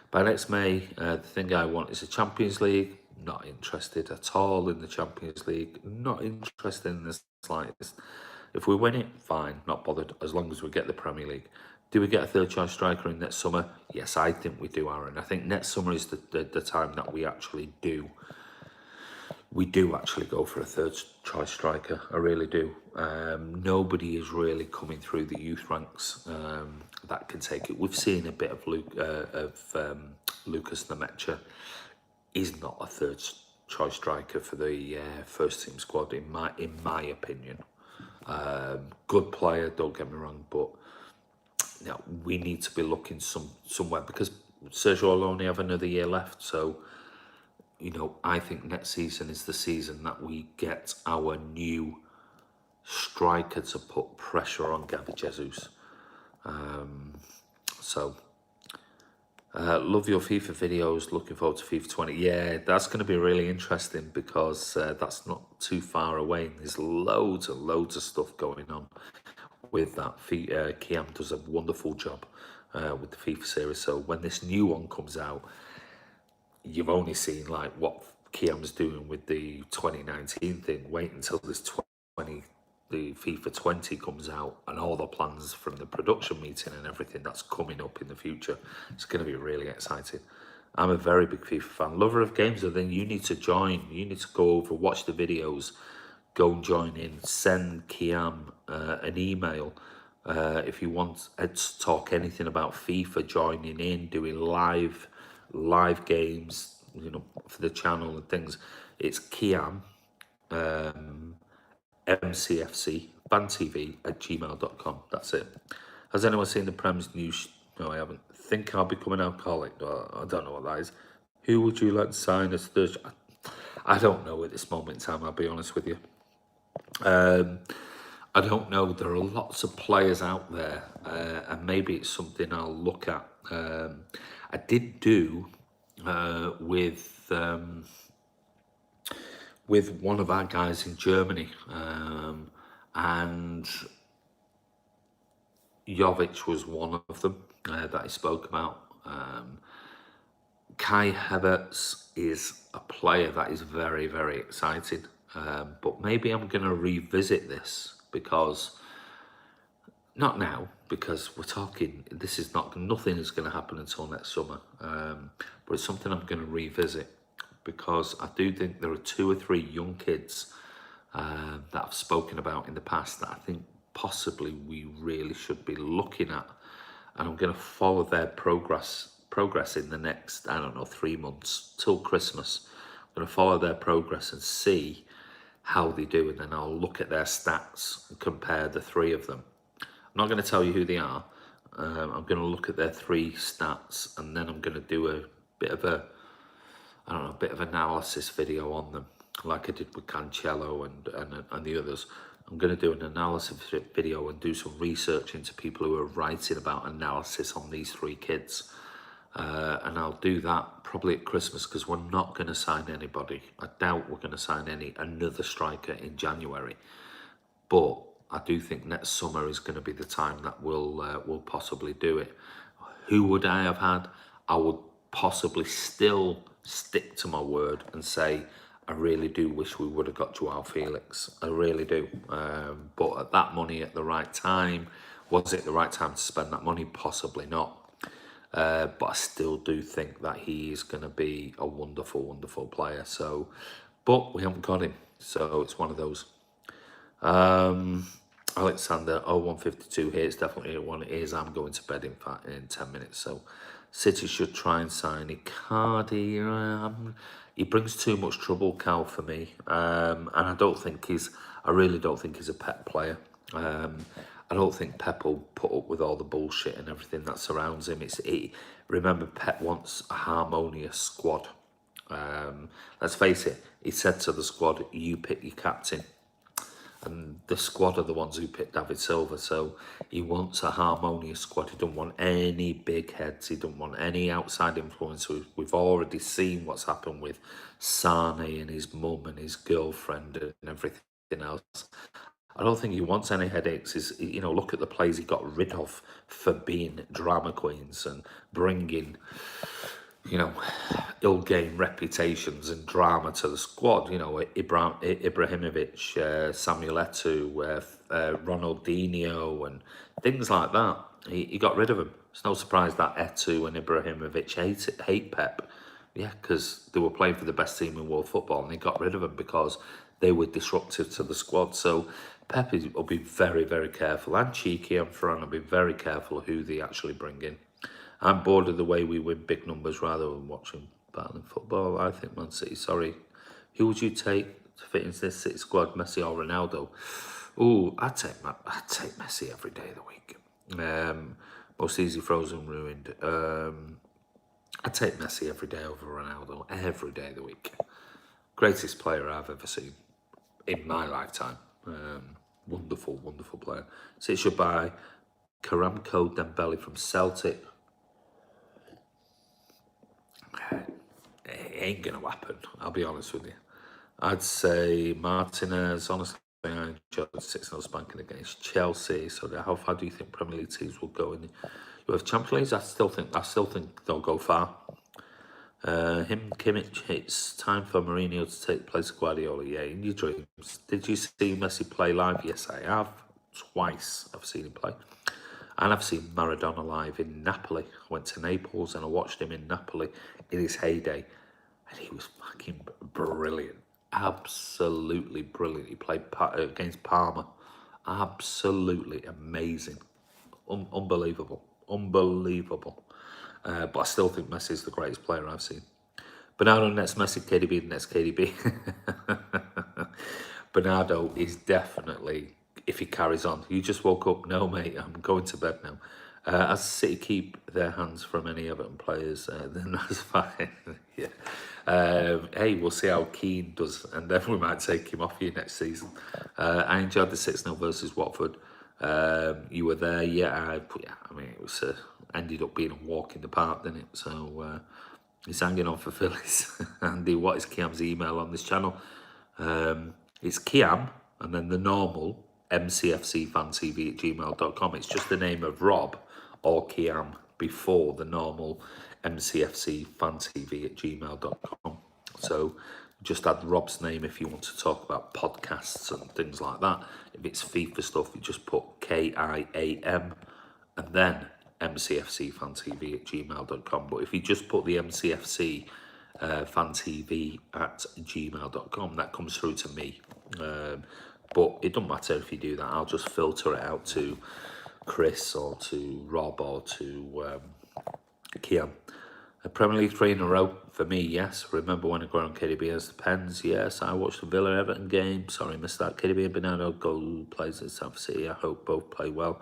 by next May, the thing I want is a Champions League. Not interested at all in the Champions League. Not interested in the slightest. If we win it, fine, not bothered, as long as we get the Premier League. Do we get a third choice striker in next summer? Yes, I think we do, Aaron. I think next summer is the time that we actually do. We do actually go for a third choice striker. I really do. Nobody is really coming through the youth ranks that can take it. We've seen a bit of Lucas Nemecha. He's not a third choice striker for the first team squad in my opinion. Good player, don't get me wrong, but you know, we need to be looking somewhere, because Sergio will only have another year left. So, you know, I think next season is the season that we get our new striker to put pressure on Gabby Jesus. Love your FIFA videos. Looking forward to FIFA 20. Yeah, that's going to be really interesting, because that's not too far away. And there's loads and loads of stuff going on with that. Kiam does a wonderful job with the FIFA series. So when this new one comes out, you've only seen like what Kiam's doing with the 2019 thing. Wait until this the FIFA 20 comes out, and all the plans from the production meeting and everything that's coming up in the future. It's going to be really exciting. I'm a very big FIFA fan, lover of games. And then you need to join. You need to go over, watch the videos, go and join in. Send Kiam an email if you want to talk anything about FIFA. Joining in, doing live games, you know, for the channel and things. It's Kiam. MCFC FanTV at gmail.com. That's it. Has anyone seen the Prem's news? No, I haven't. Think I'll become an alcoholic? No, I don't know what that is. Who would you like to sign as third? I don't know at this moment in time, I'll be honest with you. I don't know. There are lots of players out there, and maybe it's something I'll look at. I did do with one of our guys in Germany, and Jovic was one of them that I spoke about. Kai Havertz is a player that is very, very exciting, but maybe I'm going to revisit this, because not now, because we're talking, this is nothing is going to happen until next summer, but it's something I'm going to revisit, because I do think there are 2 or 3 young kids that I've spoken about in the past that I think possibly we really should be looking at, and I'm going to follow their progress in the next, I don't know, 3 months till Christmas. I'm going to follow their progress and see how they do, and then I'll look at their stats and compare the three of them. I'm not going to tell you who they are. I'm going to look at their three stats, and then I'm going to do a bit of a bit of analysis video on them, like I did with Cancelo and the others. I'm going to do an analysis video and do some research into people who are writing about analysis on these three kids. And I'll do that probably at Christmas, because we're not going to sign anybody. I doubt we're going to sign another striker in January. But I do think next summer is going to be the time that we'll possibly do it. Who would I have had? I would possibly still stick to my word and say I really do wish we would have got Joao Felix. I really do. But at that money, at the right time, was it the right time to spend that money? Possibly not. But I still do think that he is going to be a wonderful, wonderful player. So, but we haven't got him. So it's one of those. Alexander 0152 here. It's definitely one. It is. I'm going to bed in 10 minutes. So City should try and sign Icardi. He brings too much trouble, Cal, for me. And I really don't think he's a Pep player. I don't think Pep will put up with all the bullshit and everything that surrounds him. Remember, Pep wants a harmonious squad. Let's face it, he said to the squad, you pick your captain. And the squad are the ones who picked David Silva. So he wants a harmonious squad. He don't want any big heads. He don't want any outside influence. We've already seen what's happened with Sane and his mum and his girlfriend and everything else. I don't think he wants any headaches. Look at the players he got rid of for being drama queens and bringing, ill-gained reputations and drama to the squad. Ibrahimovic, Samuel Eto'o, Ronaldinho, and things like that. He got rid of them. It's no surprise that Eto'o and Ibrahimovic hate Pep. Yeah, because they were playing for the best team in world football, and he got rid of them because they were disruptive to the squad. So Pep will be very, very careful, and cheeky, and Ferran will be very careful of who they actually bring in. I'm bored of the way we win big numbers rather than watching battling football. I think Man City, sorry. Who would you take to fit into this City squad, Messi or Ronaldo? Oh, I'd take Messi every day of the week. Most easy frozen ruined. I'd take Messi every day over Ronaldo, every day of the week. Greatest player I've ever seen in my lifetime. Wonderful, wonderful player. So it should buy Karamko Dembele from Celtic. It ain't going to happen, I'll be honest with you. I'd say Martinez, honestly, I enjoyed 6-0 spanking against Chelsea. So how far do you think Premier League teams will go in the Champions League? I still think they'll go far. Kimmich, it's time for Mourinho to take the place of Guardiola. Yeah, in your dreams. Did you see Messi play live? Yes, I have. Twice I've seen him play. And I've seen Maradona live in Napoli. I went to Naples and I watched him in Napoli in his heyday. And he was fucking brilliant. Absolutely brilliant. He played against Parma. Absolutely amazing. Unbelievable. Unbelievable. But I still think Messi is the greatest player I've seen. Bernardo next Messi, KDB next KDB. Bernardo is definitely, if he carries on. You just woke up? No, mate, I'm going to bed now. As City keep their hands from any Everton players, then that's fine. Yeah. Hey, we'll see how Keane does, and then we might take him off you next season. I enjoyed the 6-0 versus Watford. You were there, yeah. I mean, it was ended up being a walk in the park, didn't it? So he's hanging on for Phillies. Andy, what is Kiam's email on this channel? It's Kiam, and then the normal mcfcfantv@gmail.com. It's just the name of Rob or Kiam before the normal mcfcfantv@gmail.com. So just add Rob's name if you want to talk about podcasts and things like that. If it's FIFA stuff, you just put KIAM and then mcfcfantv@gmail.com. But if you just put the mcfc fantv@gmail.com, that comes through to me. But it doesn't matter if you do that. I'll just filter it out to Chris or to Rob or to Kian. A Premier League 3 in a row for me, yes. Remember when I got on KDB as the Pens? Yes, I watched the Villa Everton game. Sorry, missed that. KDB and Bernardo goal plays at South City. I hope both play well.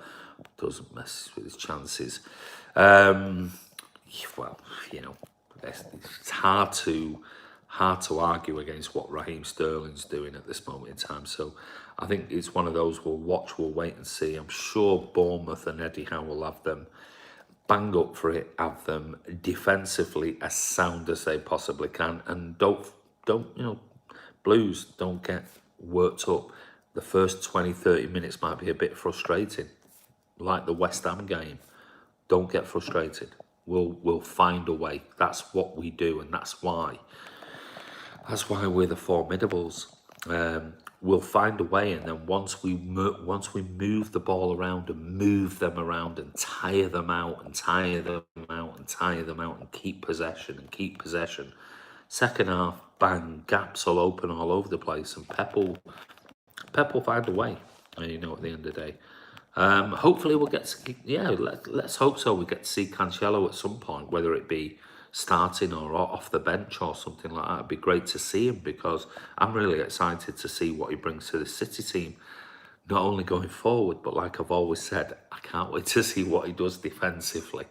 Doesn't mess with his chances. Well, you know, it's hard to argue against what Raheem Sterling's doing at this moment in time. So I think it's one of those we'll watch, we'll wait and see. I'm sure Bournemouth and Eddie Howe will have them bang up for it, have them defensively as sound as they possibly can, and don't Blues don't get worked up. The first 20-30 minutes might be a bit frustrating, like the West Ham game. Don't get frustrated. We'll find a way. That's what we do, and that's why we're the Formidables. We'll find a way, and then once we move the ball around and move them around and tire them out and tire them out and tire them out and keep possession, second half, bang, gaps all open all over the place, and Pep will find a way. At the end of the day. Hopefully we'll get to, let's hope so. We get to see Cancelo at some point, whether it be starting or off the bench or something like that. It'd be great to see him, because I'm really excited to see what he brings to the City team, not only going forward, but like I've always said, I can't wait to see what he does defensively.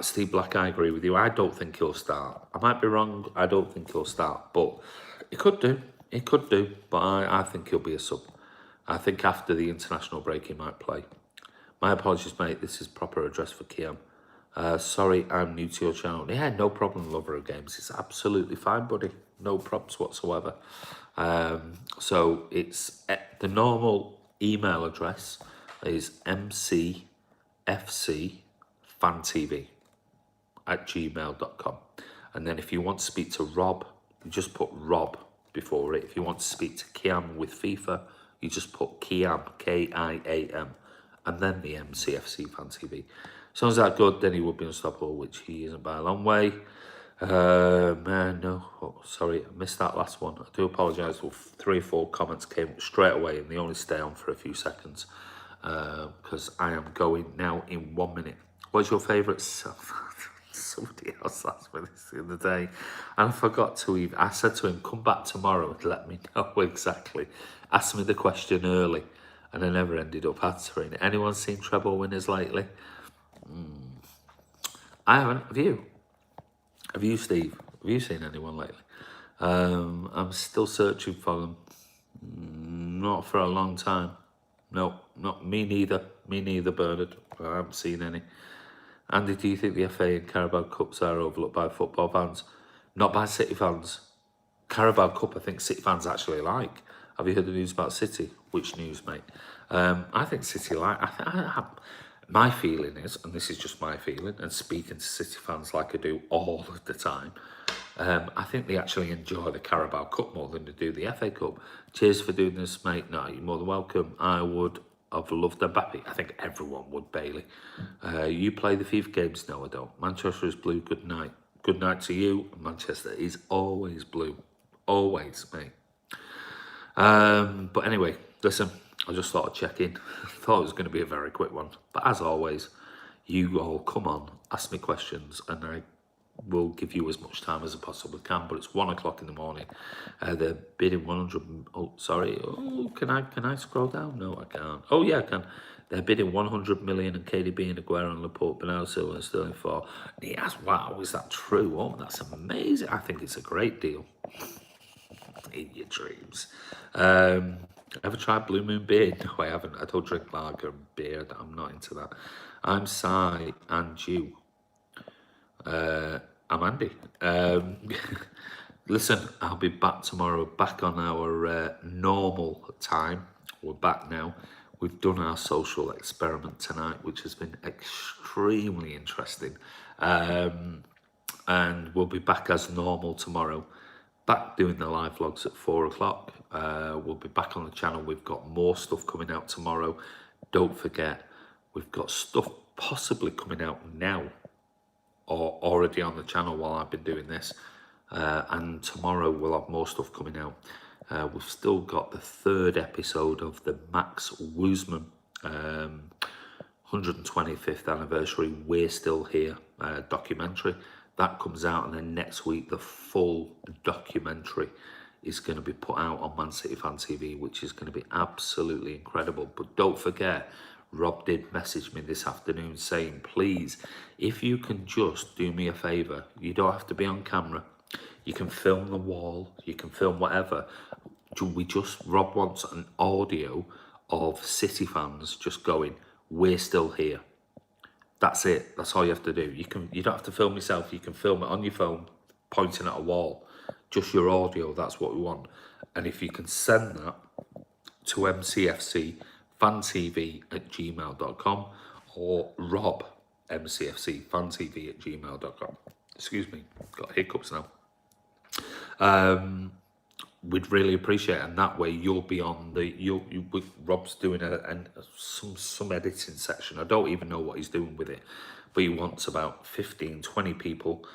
Steve Black, I agree with you. I don't think he'll start. I might be wrong. I don't think he'll start, but he could do. But I think he'll be a sub. I think after the international break he might play. My apologies, mate. This is proper address for Kiam. Sorry, I'm new to your channel. Yeah, no problem, lover of games. It's absolutely fine, buddy. No props whatsoever. So it's the normal email address is mcfcfantv@gmail.com. And then if you want to speak to Rob, you just put Rob before it. If you want to speak to Kiam with FIFA, you just put Kiam, Kiam, and then the MCFC Fan TV. Sounds that good, then he would be unstoppable, which he isn't by a long way. No, sorry, I missed that last one. I do apologise. Well, 3 or 4 comments came straight away, and they only stay on for a few seconds, because I am going now in 1 minute. What's your favourite? Somebody else asked me this the other day, and I forgot to even. I said to him, come back tomorrow and let me know exactly. Ask me the question early, and I never ended up answering. Anyone seen treble winners lately? I haven't. Have you? Have you, Steve? Have you seen anyone lately? I'm still searching for them. Not for a long time. No, not me neither. Me neither, Bernard. I haven't seen any. Andy, do you think the FA and Carabao Cups are overlooked by football fans? Not by City fans. Carabao Cup, I think City fans actually like. Have you heard the news about City? Which news, mate? I think City like. My feeling is, and this is just my feeling, and speaking to City fans like I do all of the time, I think they actually enjoy the Carabao Cup more than they do the FA Cup. Cheers for doing this, mate. No, you're more than welcome. I would have loved Mbappe. I think everyone would, Bailey. You play the FIFA games? No, I don't. Manchester is blue. Good night. Good night to you. Manchester is always blue. Always, mate. But anyway, listen, I just thought I'd check in. Thought it was going to be a very quick one. But as always, you all come on, ask me questions, and I will give you as much time as I possibly can. But it's 1 o'clock in the morning. They're bidding 100. Oh, sorry. Oh, can I scroll down? No, I can't. Oh, yeah, I can. They're bidding 100 million and KDB and Aguero and Laporte, Bernardo Silva and Sterling for. Yes, wow, is that true? Oh, that's amazing. I think it's a great deal. In your dreams. Ever tried Blue Moon beer? No, I haven't. I don't drink lager and beer. I'm not into that. I'm Si and you. I'm Andy. Listen, I'll be back tomorrow, back on our normal time. We're back now. We've done our social experiment tonight, which has been extremely interesting. And we'll be back as normal tomorrow. Back doing the live vlogs at 4 o'clock. We'll be back on the channel. We've got more stuff coming out tomorrow. Don't forget, we've got stuff possibly coming out now or already on the channel while I've been doing this. And tomorrow we'll have more stuff coming out. We've still got the 3rd episode of the Max Woosman 125th anniversary We're Still Here documentary. That comes out, and then next week the full documentary is going to be put out on Man City Fan TV, which is going to be absolutely incredible. But don't forget, Rob did message me this afternoon saying, please, if you can just do me a favour, you don't have to be on camera, you can film the wall, you can film whatever. Rob wants an audio of City fans just going, we're still here. That's it. That's all you have to do. You don't have to film yourself. You can film it on your phone, pointing at a wall. Just your audio. That's what we want. And if you can send that to mcfcfantv@gmail.com or Rob mcfcfantv@gmail.com. Excuse me. Got hiccups now. We'd really appreciate it, and that way you'll be on the Rob's doing some editing section. I don't even know what he's doing with it, but he wants about 15-20 people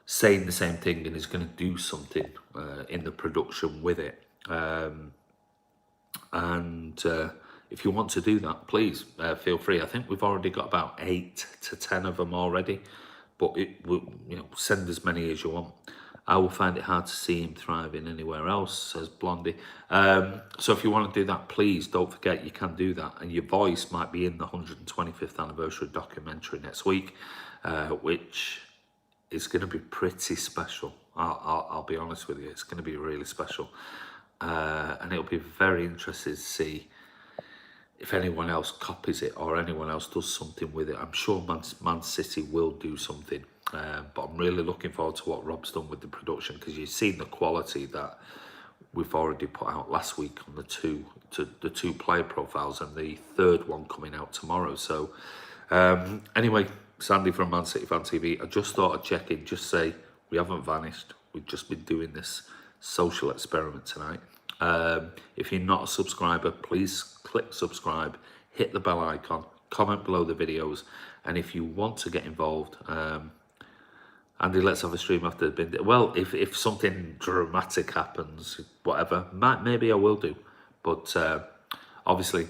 saying the same thing, and he's going to do something in the production with it. If you want to do that, please feel free. I think we've already got about 8 to 10 of them already, but send as many as you want. I will find it hard to see him thriving anywhere else, says Blondie. So if you want to do that, please don't forget you can do that. And your voice might be in the 125th anniversary documentary next week, which is going to be pretty special. I'll be honest with you, it's going to be really special. And it'll be very interesting to see if anyone else copies it or anyone else does something with it. I'm sure Man City will do something. But I'm really looking forward to what Rob's done with the production, because you've seen the quality that we've already put out last week on the two player profiles, and the third one coming out tomorrow. So anyway, Sandy from Man City Fan TV, I just thought I'd check in, just say we haven't vanished. We've just been doing this social experiment tonight. If you're not a subscriber, please click subscribe, hit the bell icon, comment below the videos, and if you want to get involved, Andy, let's have a stream after the bin. Well, if something dramatic happens, whatever, maybe I will do. But obviously,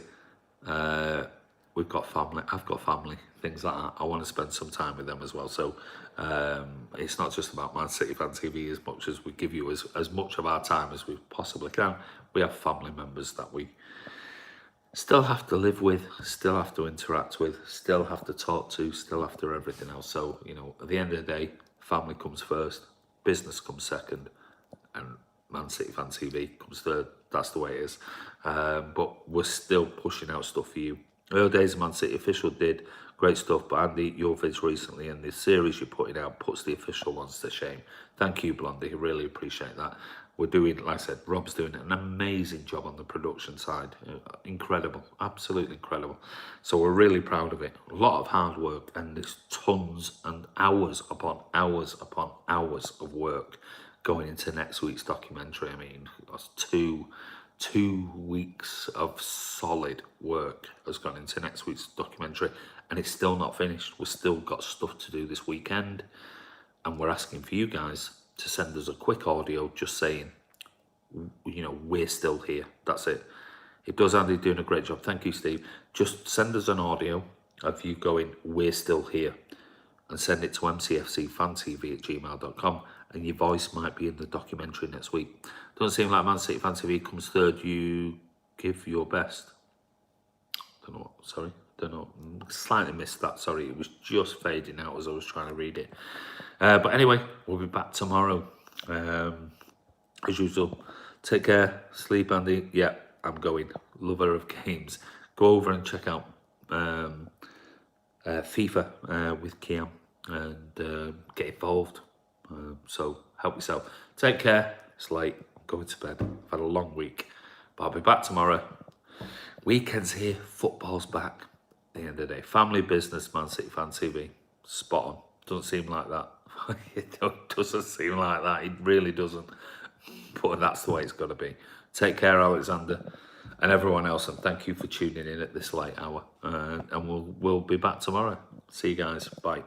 we've got family. I've got family, things like that. I want to spend some time with them as well. So it's not just about Man City Fan TV as much as we give you as much of our time as we possibly can. We have family members that we still have to live with, still have to interact with, still have to talk to, still after everything else. So, at the end of the day, family comes first, business comes second, and Man City Fan TV comes third. That's the way it is. But we're still pushing out stuff for you. Early Days of Man City official did great stuff, but Andy, your vids recently and the series you're putting out puts the official ones to shame. Thank you, Blondie. I really appreciate that. We're doing, like I said, Rob's doing an amazing job on the production side. Incredible, absolutely incredible. So we're really proud of it. A lot of hard work, and there's tons and hours upon hours upon hours of work going into next week's documentary. I mean, that's two weeks of solid work has gone into next week's documentary, and it's still not finished. We've still got stuff to do this weekend, and we're asking for you guys to send us a quick audio just saying, we're still here. That's it. It does, Andy, doing a great job. Thank you, Steve. Just send us an audio of you going, we're still here, and send it to mcfcfantv@gmail.com, and your voice might be in the documentary next week. Doesn't seem like Man City Fan TV comes third. You give your best. Don't know. Sorry. Don't know. Slightly missed that. Sorry. It was just fading out as I was trying to read it. But anyway, we'll be back tomorrow. As usual, take care. Sleep, Andy. Yeah, I'm going. Lover of games. Go over and check out FIFA with Kiam and get involved. So help yourself. Take care. It's late. Going to bed. I've had a long week, but I'll be back tomorrow. Weekend's here. Football's back. At the end of the day, family business. Man City Fan TV. Spot on. Doesn't seem like that. It doesn't seem like that. It really doesn't. But that's the way it's got to be. Take care, Alexander, and everyone else, and thank you for tuning in at this late hour. And we'll be back tomorrow. See you guys. Bye.